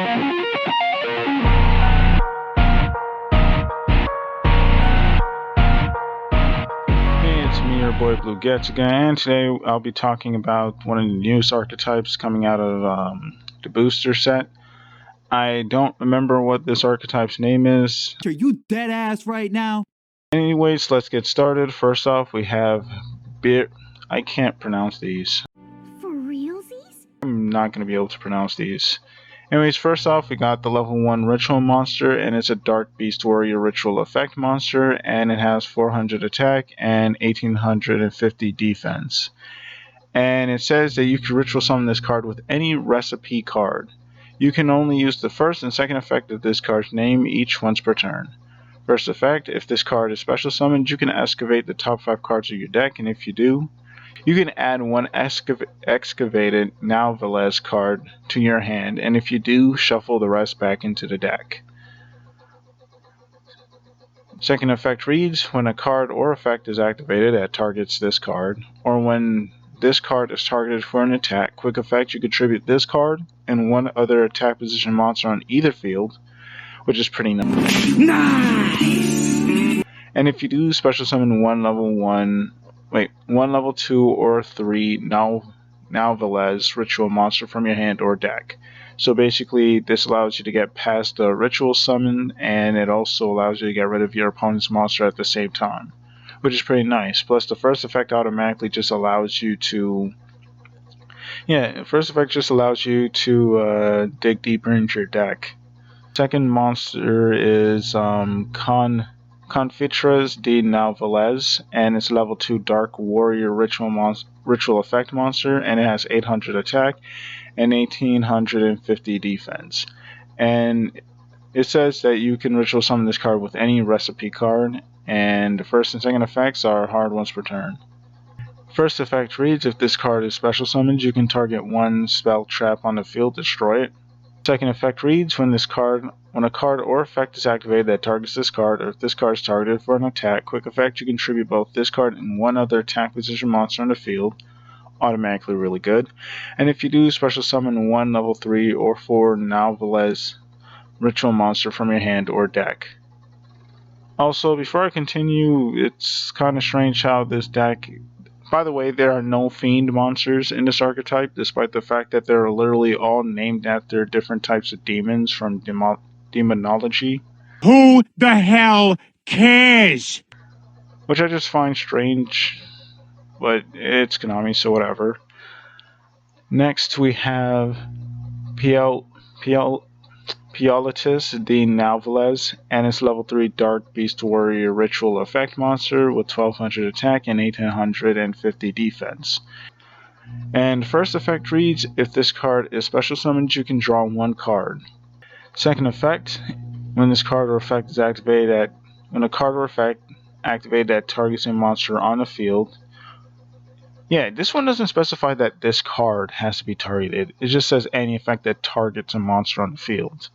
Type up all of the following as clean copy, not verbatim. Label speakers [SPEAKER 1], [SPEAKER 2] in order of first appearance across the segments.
[SPEAKER 1] Hey, it's me, your boy Blue Gets again, and today I'll be talking about one of the newest archetypes coming out of the booster set. I don't remember what this archetype's name is.
[SPEAKER 2] Are you dead ass right now?
[SPEAKER 1] Anyways, let's get started. First off, we have Beer. I can't pronounce these.
[SPEAKER 3] For realsies?
[SPEAKER 1] I'm not going to be able to pronounce these. Anyways, first off, we got the level 1 Ritual Monster, and it's a Dark Beast Warrior Ritual Effect Monster, and it has 400 attack and 1850 defense. And it says that you can Ritual Summon this card with any recipe card. You can only use the first and second effect of this card's name each once per turn. First effect, if this card is special summoned, you can excavate the top 5 cards of your deck, and if you do, you can add one excavated Nouvellez card to your hand, and if you do, shuffle the rest back into the deck. Second effect reads, when a card or effect is activated that targets this card, or when this card is targeted for an attack, quick effect, you contribute this card and one other attack position monster on either field, which is pretty nice.
[SPEAKER 2] Nice!
[SPEAKER 1] And if you do, special summon one level 2 or 3 Nouvellez ritual monster from your hand or deck. So basically, this allows you to get past the ritual summon, and it also allows you to get rid of your opponent's monster at the same time, which is pretty nice. Plus, the first effect automatically just allows you to dig deeper into your deck. Second monster is Confitras de Nouvellez, and it's level 2 Dark Warrior Ritual Effect Monster, and it has 800 attack and 1850 defense. And it says that you can Ritual Summon this card with any recipe card, and the first and second effects are hard once per turn. First effect reads, if this card is special summoned, you can target one spell trap on the field, destroy it. Second effect reads, when a card or effect is activated that targets this card, or if this card is targeted for an attack, quick effect, you contribute both this card and one other attack position monster on the field, automatically really good. And if you do, special summon one level 3 or 4 Nouvellez ritual monster from your hand or deck. Also, before I continue, it's kind of strange how this deck... By the way, there are no fiend monsters in this archetype, despite the fact that they're literally all named after different types of demons from demonology.
[SPEAKER 2] Who the hell cares?
[SPEAKER 1] Which I just find strange, but it's Konami, so whatever. Next we have Piolitus de Nouvellez, and it's level 3 Dark Beast Warrior Ritual Effect Monster with 1200 attack and 1850 defense. And first effect reads, if this card is special summoned, you can draw one card. Second effect, when this card or effect is activated that targets a monster on the field. Yeah, this one doesn't specify that this card has to be targeted. It just says any effect that targets a monster on the field.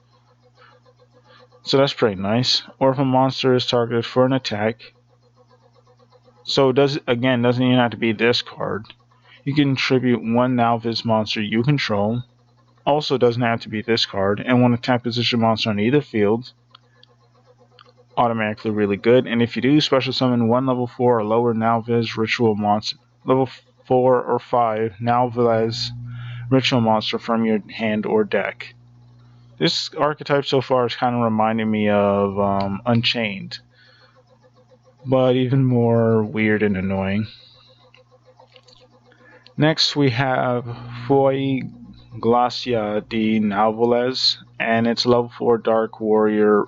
[SPEAKER 1] So that's pretty nice. Or if a monster is targeted for an attack. So doesn't even have to be this card. You can contribute one Nouvellez monster you control. Also doesn't have to be this card. And one attack position monster on either field. Automatically really good. And if you do, special summon one level 4 or lower Nouvellez ritual monster. Level 4 or 5 Nouvellez ritual monster from your hand or deck. This archetype so far is kind of reminding me of Unchained, but even more weird and annoying. Next we have Foi Glacia de Nouvellez, and it's level 4 Dark Warrior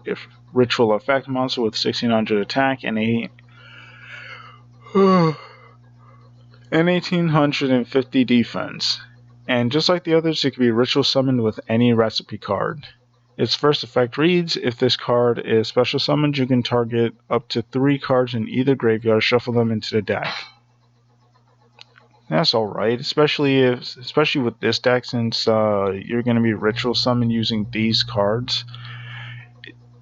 [SPEAKER 1] Ritual Effect Monster with 1600 attack and 1850 defense. And just like the others, it can be ritual summoned with any recipe card. Its first effect reads, if this card is special summoned, you can target up to 3 cards in either graveyard, shuffle them into the deck. That's alright, especially with this deck, since you're going to be ritual summoned using these cards.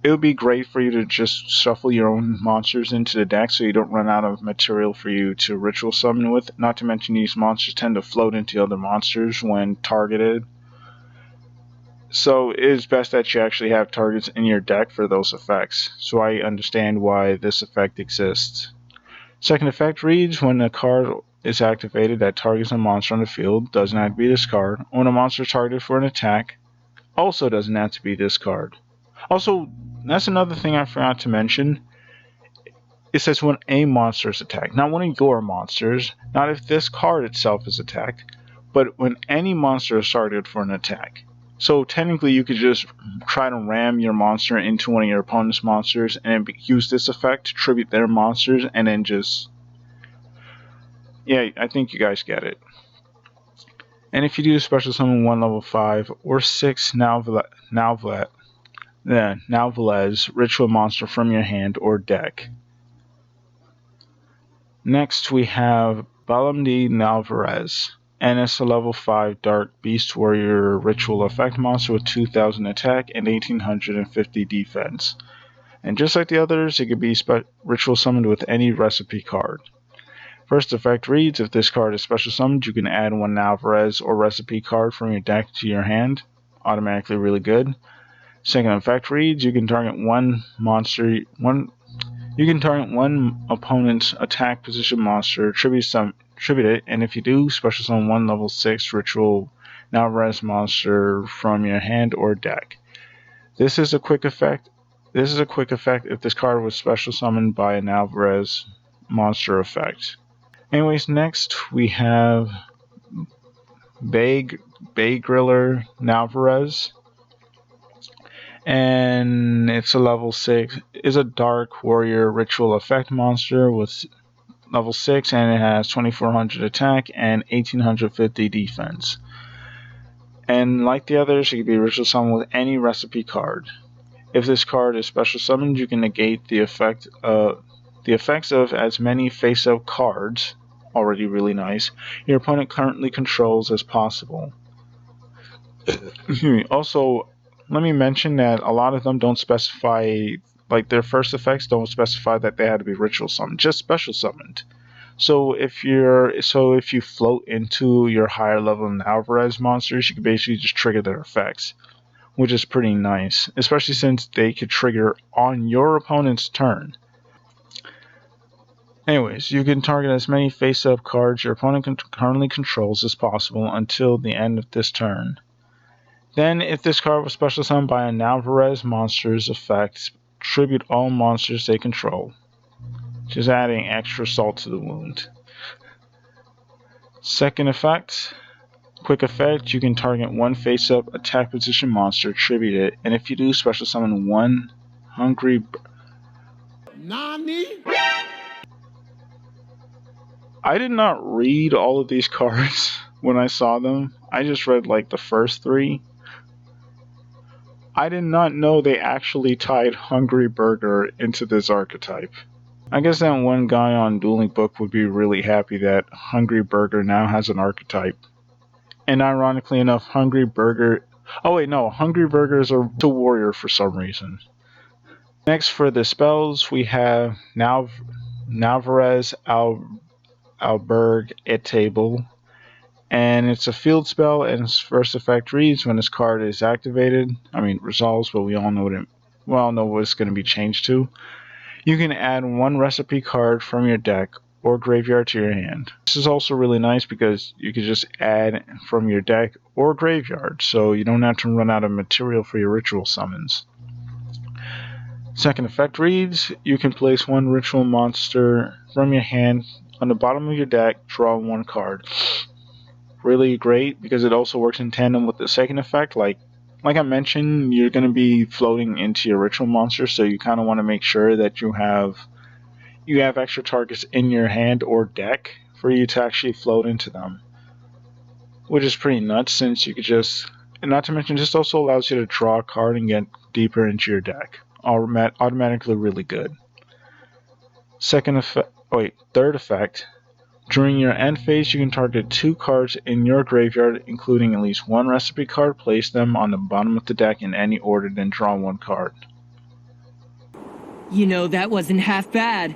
[SPEAKER 1] It would be great for you to just shuffle your own monsters into the deck so you don't run out of material for you to ritual summon with. Not to mention these monsters tend to float into other monsters when targeted. So it is best that you actually have targets in your deck for those effects, so I understand why this effect exists. Second effect reads, when a card is activated that targets a monster on the field, doesn't have to be this card. When a monster is targeted for an attack, also doesn't have to be this card. Also, that's another thing I forgot to mention. It says when a monster is attacked, not one of your monsters, not if this card itself is attacked, but when any monster is targeted for an attack. So technically you could just try to ram your monster into one of your opponent's monsters and use this effect to tribute their monsters and then just... Yeah, I think you guys get it. And if you do special summon 1 level 5 or 6 Nouvellez ritual monster from your hand or deck. Next we have Balamdi Nouvellez, and it's a level 5 Dark Beast Warrior ritual effect monster with 2000 attack and 1850 defense. And just like the others, it can be ritual summoned with any recipe card. First effect reads, if this card is special summoned, you can add 1 Nouvellez or recipe card from your deck to your hand. Automatically really good. Second effect reads, you can target one opponent's attack position monster, tribute it, and if you do, special summon 1 level 6 ritual Nouvellez monster from your hand or deck. This is a quick effect if this card was special summoned by a Nouvellez monster effect. Anyways, next we have Bay Griller Nouvellez, and it's a level 6. It's a Dark Warrior ritual effect monster with level 6, and it has 2400 attack and 1850 defense. And like the others, it can be ritual summoned with any recipe card. If this card is special summoned, you can negate the effects of as many face-up cards, already really nice, your opponent currently controls as possible. Also, let me mention that a lot of them don't specify, like their first effects don't specify that they had to be ritual summoned, just special summoned. So if you float into your higher level Nouvellez monsters, you can basically just trigger their effects, which is pretty nice, especially since they could trigger on your opponent's turn. Anyways, you can target as many face-up cards your opponent currently controls as possible until the end of this turn. Then, if this card was special summoned by a Nouvellez monster's effect, tribute all monsters they control. Just adding extra salt to the wound. Second effect, quick effect, you can target one face-up attack position monster, tribute it, and if you do, special summon 1 hungry...
[SPEAKER 2] Nani?
[SPEAKER 1] I did not read all of these cards when I saw them. I just read like the first 3. I did not know they actually tied Hungry Burger into this archetype. I guess that one guy on Dueling Book would be really happy that Hungry Burger now has an archetype. And ironically enough, Hungry Burger... Oh wait, no, Hungry Burger is a warrior for some reason. Next for the spells, we have Nouvellez Alberg et Table. And it's a field spell, and its first effect reads, when this card is activated, resolves, but we all know what it's going to be changed to. You can add 1 recipe card from your deck or graveyard to your hand. This is also really nice because you can just add from your deck or graveyard, so you don't have to run out of material for your ritual summons. Second effect reads, you can place 1 ritual monster from your hand on the bottom of your deck, draw 1 card. Really great because it also works in tandem with the second effect. Like I mentioned, you're going to be floating into your ritual monster, so you kind of want to make sure that you have extra targets in your hand or deck for you to actually float into them, which is pretty nuts since you could just, and not to mention, this also allows you to draw a card and get deeper into your deck. Automatically really good. Third effect. During your end phase, you can target 2 cards in your graveyard, including at least 1 recipe card. Place them on the bottom of the deck in any order, then draw 1 card.
[SPEAKER 4] You know, that wasn't half bad.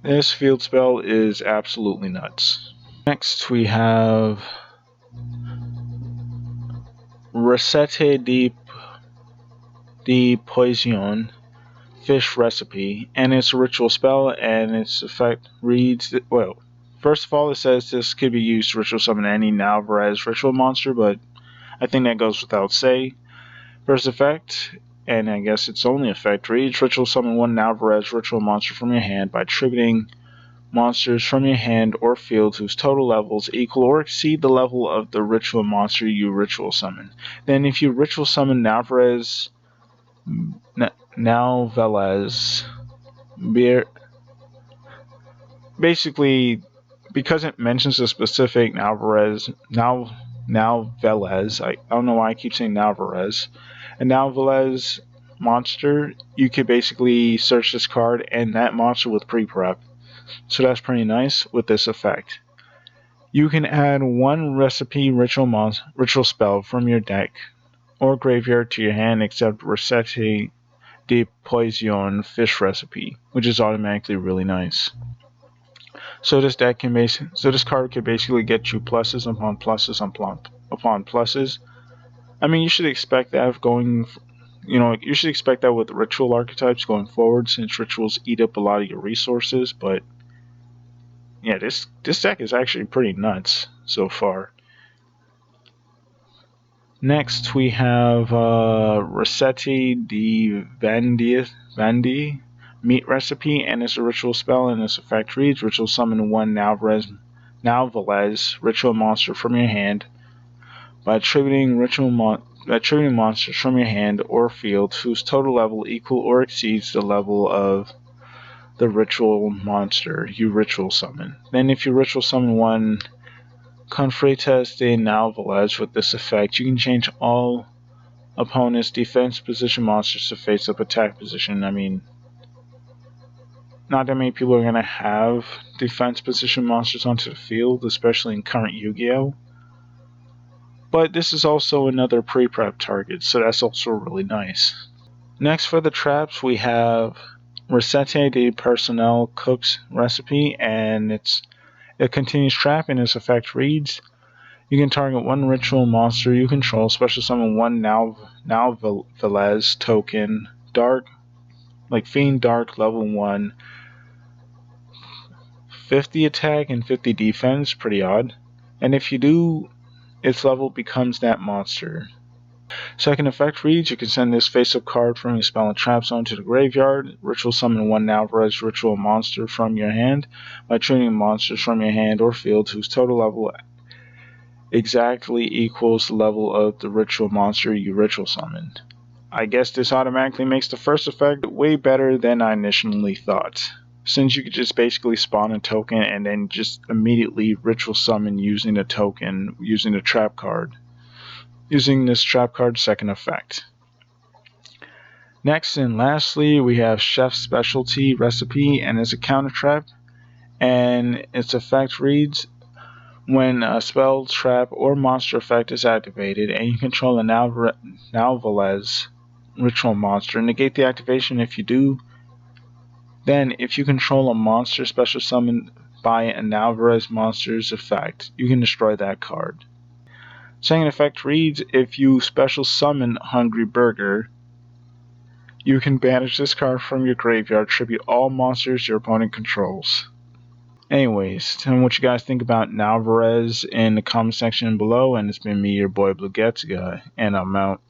[SPEAKER 1] This field spell is absolutely nuts. Next, we have Recette de Poison fish recipe, and it's a ritual spell, and its effect reads, well, first of all, it says this could be used to ritual summon any Nouvellez ritual monster, but I think that goes without say. First effect, and I guess its only effect, reads ritual summon one Nouvellez ritual monster from your hand by attributing monsters from your hand or field whose total levels equal or exceed the level of the ritual monster you ritual summon. Then if you ritual summon Nouvellez, basically, because it mentions a specific Nouvellez, I don't know why I keep saying Nouvellez, a Nouvellez monster, you could basically search this card and that monster with pre-prep. So that's pretty nice with this effect. You can add one recipe ritual spell from your deck or graveyard to your hand except Recette de Poison fish recipe, which is automatically really nice. So this card can basically get you pluses upon pluses upon pluses. I mean, you should expect that you should expect that with ritual archetypes going forward, since rituals eat up a lot of your resources. But yeah, this deck is actually pretty nuts so far. Next, we have Recette de Vandi meat recipe, and it's a ritual spell, and its effect reads: ritual summon one Nouvellez ritual monster from your hand by attributing monsters from your hand or field whose total level equal or exceeds the level of the ritual monster you ritual summon. Then if you ritual summon one Confrates de Nouvellez with this effect, you can change all opponent's defense position monsters to face up attack position. I mean, not that many people are going to have defense position monsters onto the field, especially in current Yu-Gi-Oh! But this is also another pre-prep target, so that's also really nice. Next for the traps, we have Recette de Personnel Cook's recipe, and it continues trap, and its effect reads: you can target one ritual monster you control, special summon one Nouvellez token, dark, like Fiend Dark level 1, 50 attack and 50 defense, pretty odd. And if you do, its level becomes that monster. Second effect reads: you can send this face-up card from your spell and trap zone to the graveyard, ritual summon one Nouvellez ritual monster from your hand by tuning monsters from your hand or field whose total level exactly equals the level of the ritual monster you ritual summoned. I guess this automatically makes the first effect way better than I initially thought, since you could just basically spawn a token and then just immediately ritual summon using a token, using the trap card. Using this trap card's second effect. Next and lastly, we have Chef's Specialty Recipe, and it's a counter trap, and its effect reads: when a spell, trap, or monster effect is activated and you control a Nouvellez ritual monster, negate the activation. If you do, then if you control a monster special summoned by a Nouvellez monster's effect, you can destroy that card. Second effect reads: if you special summon Hungry Burger, you can banish this card from your graveyard, tribute all monsters your opponent controls. Anyways, tell me what you guys think about Nouvellez in the comment section below, and it's been me, your boy Blue Gets Guy, and I'm out.